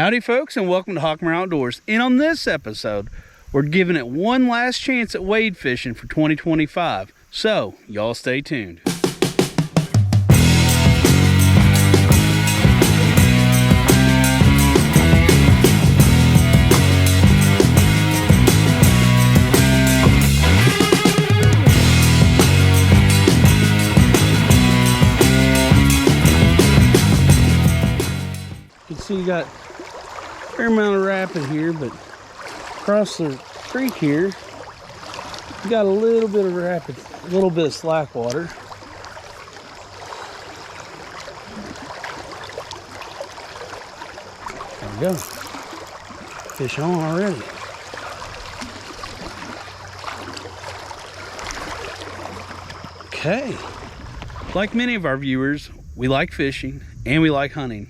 Howdy folks, and welcome to Hawkmare Outdoors. And on this episode, we're giving it one last chance at wade fishing for 2025. So, y'all stay tuned. You can see you got a fair amount of rapid here, but across the creek here, you got a little bit of rapid, a little bit of slack water. There we go. Fish on already. Okay. Like many of our viewers, we like fishing and we like hunting.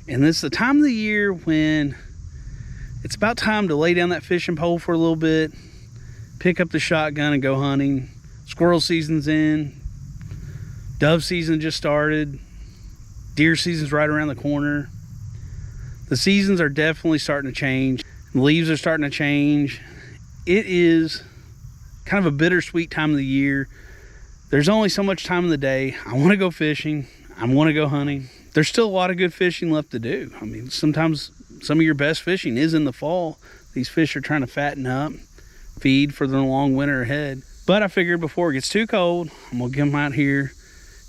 And this is the time of the year when it's about time to lay down that fishing pole for a little bit, pick up the shotgun and go hunting. Squirrel season's in, dove season just started, deer season's right around the corner. The seasons are definitely starting to change. The leaves are starting to change. It is kind of a bittersweet time of the year. There's only so much time in the day. I want to go fishing. I want to go hunting. There's still a lot of good fishing left to do. I mean, sometimes some of your best fishing is in the fall. These fish are trying to fatten up, feed for the long winter ahead. But I figured before it gets too cold, I'm gonna get them out here,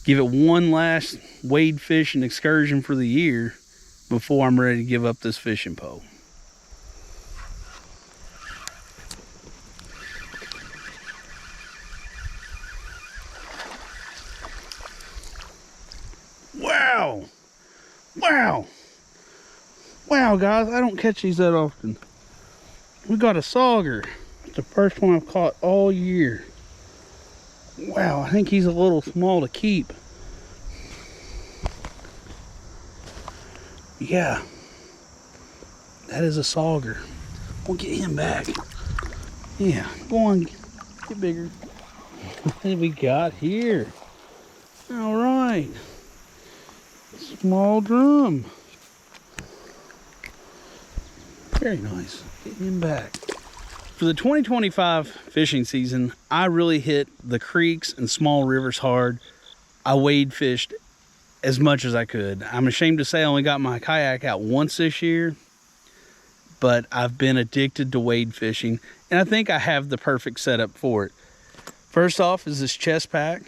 give it one last wade fishing excursion for the year before I'm ready to give up this fishing pole. Wow! Wow! Wow, guys, I don't catch these that often. We got a sauger. It's the first one I've caught all year. Wow, I think he's a little small to keep. Yeah, that is a sauger. We'll get him back. Yeah, go on, get bigger. What have we got here? All right. Small drum. Very nice. Getting him back. For the 2025 fishing season, I really hit the creeks and small rivers hard. I wade fished as much as I could. I'm ashamed to say I only got my kayak out once this year, but I've been addicted to wade fishing, and I think I have the perfect setup for it. First off is this chest pack.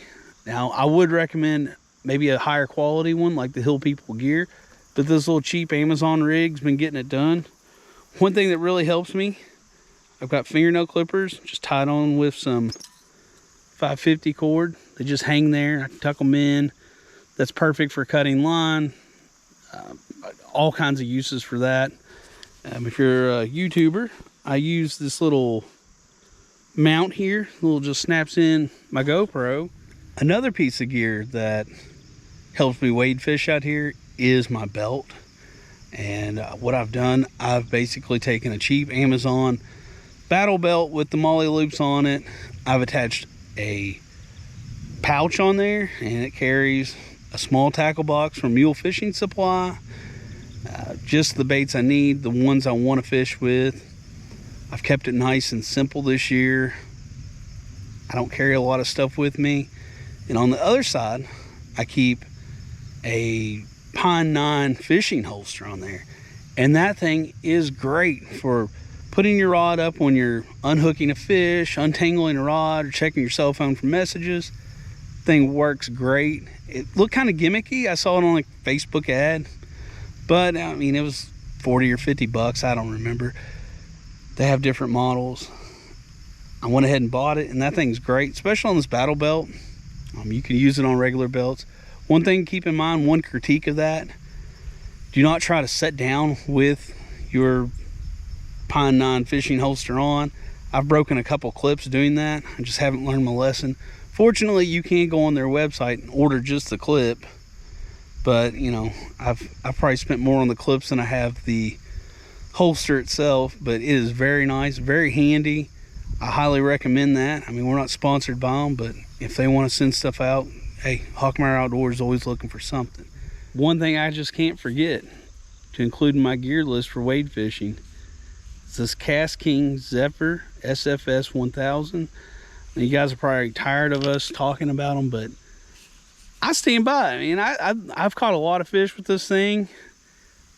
Now, I would recommend maybe a higher quality one like the Hill People gear, but this little cheap Amazon rig's been getting it done. One thing that really helps me, I've got fingernail clippers just tied on with some 550 cord. They just hang there. I can tuck them in. That's perfect for cutting line. All kinds of uses for that. If you're a YouTuber, I use this little mount here. Little just snaps in my GoPro. Another piece of gear that helps me wade fish out here is my belt. And what I've done, I've basically taken a cheap Amazon battle belt with the molly loops on it. I've attached a pouch on there, and it carries a small tackle box from Mule Fishing Supply. Just the baits I need, the ones I want to fish with. I've kept it nice and simple this year. I don't carry a lot of stuff with me. And on the other side, I keep a Pine 9 fishing holster on there. And that thing is great for putting your rod up when you're unhooking a fish, untangling a rod, or checking your cell phone for messages. Thing works great. It looked kind of gimmicky. I saw it on a Facebook ad, but I mean, it was 40 or 50 bucks. I don't remember. They have different models. I went ahead and bought it, and that thing's great, especially on this battle belt. You can use it on regular belts. One thing to keep in mind, one critique of that, do not try to set down with your Pine 9 fishing holster on. I've broken a couple clips doing that. I just haven't learned my lesson. Fortunately, you can go on their website and order just the clip, but you know, I've probably spent more on the clips than I have the holster itself. But it is very nice, very handy. I highly recommend that. I mean, we're not sponsored by them, but if they want to send stuff out, hey, Hawkmare Outdoors is always looking for something. One thing I just can't forget, to include in my gear list for wade fishing. It's this Kast Zephyr SFS 1000. And you guys are probably tired of us talking about them, but I stand by. I mean, I've caught a lot of fish with this thing.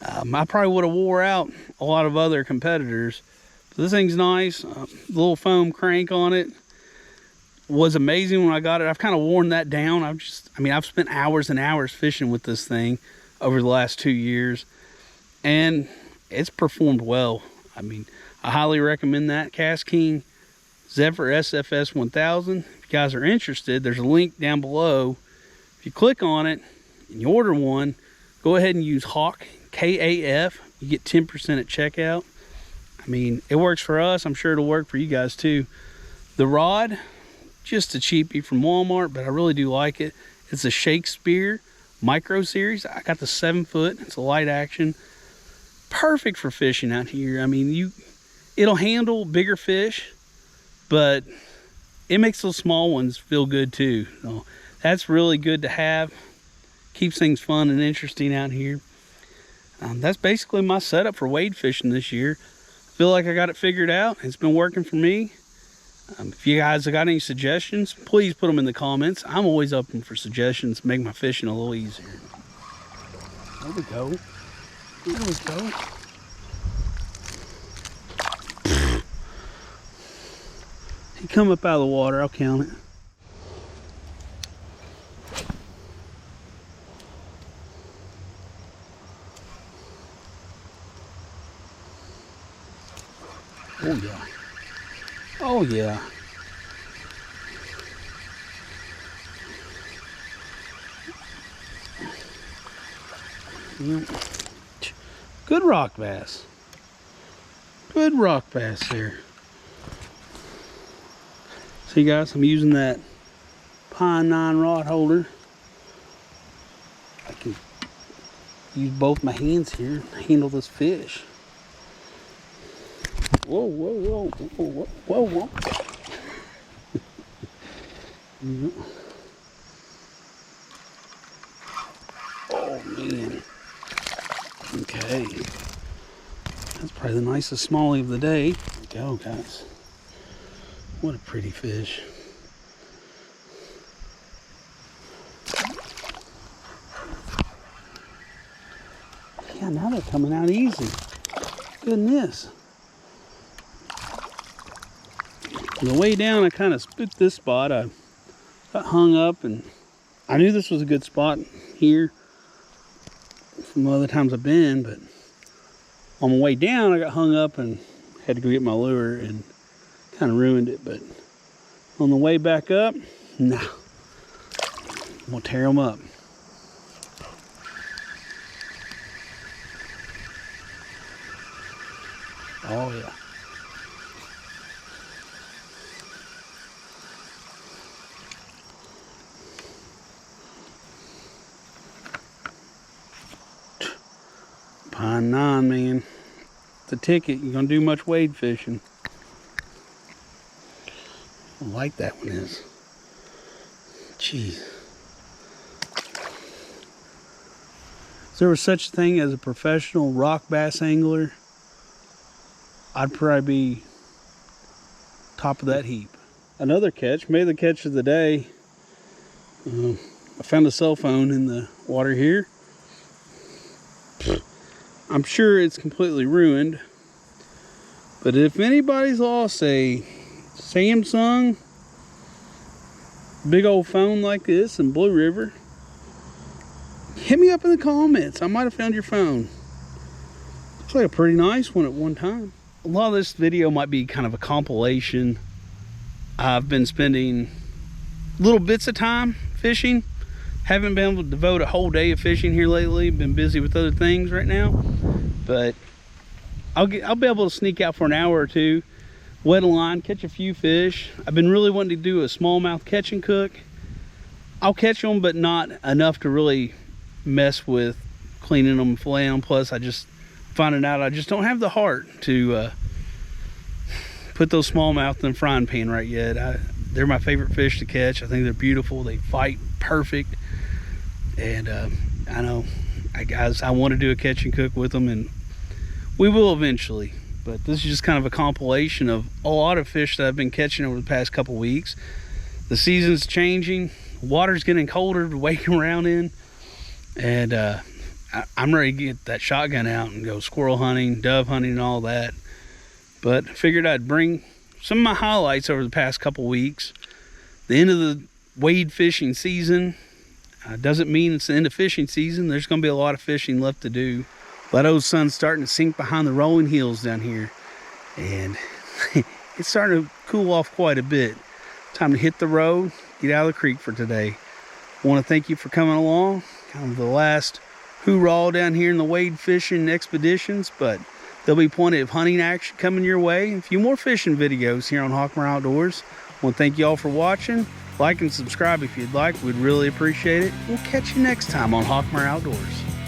I probably would have wore out a lot of other competitors. But this thing's nice. Little foam crank on it was amazing when I got it. I've kind of worn that down. I've spent hours and hours fishing with this thing over the last 2 years, and it's performed well. I mean, I highly recommend that Kast Zephyr SFS 1000. If you guys are interested, there's a link down below. If you click on it and you order one, go ahead and use Hawk, KAF. You get 10% at checkout. I mean, it works for us. I'm sure it'll work for you guys too. The rod, just a cheapie from Walmart, but I really do like it. It's a Shakespeare Micro Series. I got the 7 foot. It's a light action. Perfect for fishing out here. I mean, it'll handle bigger fish, but it makes those small ones feel good too. So that's really good to have. Keeps things fun and interesting out here. That's basically my setup for wade fishing this year. I feel like I got it figured out. It's been working for me. If you guys have got any suggestions, please put them in the comments. I'm always open for suggestions to make my fishing a little easier. There we go. There we go. He come up out of the water, I'll count it. Oh yeah. Oh yeah. Good rock bass. Good rock bass there. See guys, I'm using that Pine 9 rod holder. I can use both my hands here to handle this fish. Whoa, whoa, whoa, whoa, whoa, whoa. Oh man. Okay. That's probably the nicest smallie of the day. There we go, guys. What a pretty fish. Yeah, now they're coming out easy. Goodness. On the way down, I kind of spooked this spot. I got hung up, and I knew this was a good spot here from the other times I've been, but on my way down, I got hung up and had to go get my lure and kind of ruined it. But on the way back up, nah, I'm gonna tear them up. Oh yeah. Pine 9, man. The ticket. You're gonna do much wade fishing. I like that one is. Jeez. If there was such a thing as a professional rock bass angler, I'd probably be top of that heap. Another catch, maybe the catch of the day. I found a cell phone in the water here. I'm sure it's completely ruined, but if anybody's lost a Samsung big old phone like this in Blue River, hit me up in the comments. I might have found your phone. Looks like a pretty nice one at one time. A lot of this video might be kind of a compilation. I've been spending little bits of time fishing. Haven't been able to devote a whole day of fishing here lately. Been busy with other things right now, but I'll be able to sneak out for an hour or two, wet a line, catch a few fish. I've been really wanting to do a smallmouth catch and cook. I'll catch them, but not enough to really mess with cleaning them and filleting them. Plus, I just finding out I just don't have the heart to put those smallmouth in the frying pan right yet. They're my favorite fish to catch. I think they're beautiful. They fight perfect. And I know I want to do a catch and cook with them, and we will eventually. But this is just kind of a compilation of a lot of fish that I've been catching over the past couple weeks. The season's changing, water's getting colder to wake around in, and I'm ready to get that shotgun out and go squirrel hunting, dove hunting, and all that. But I figured I'd bring some of my highlights over the past couple weeks. The end of the wade fishing season doesn't mean it's the end of fishing season. There's going to be a lot of fishing left to do. That old sun's starting to sink behind the rolling hills down here, and it's starting to cool off quite a bit. Time to hit the road, get out of the creek for today. I want to thank you for coming along. Kind of the last hoorah down here in the wade fishing expeditions, but there'll be plenty of hunting action coming your way. A few more fishing videos here on Hawkmore Outdoors. I want to thank you all for watching. Like and subscribe if you'd like. We'd really appreciate it. We'll catch you next time on Hawkmore Outdoors.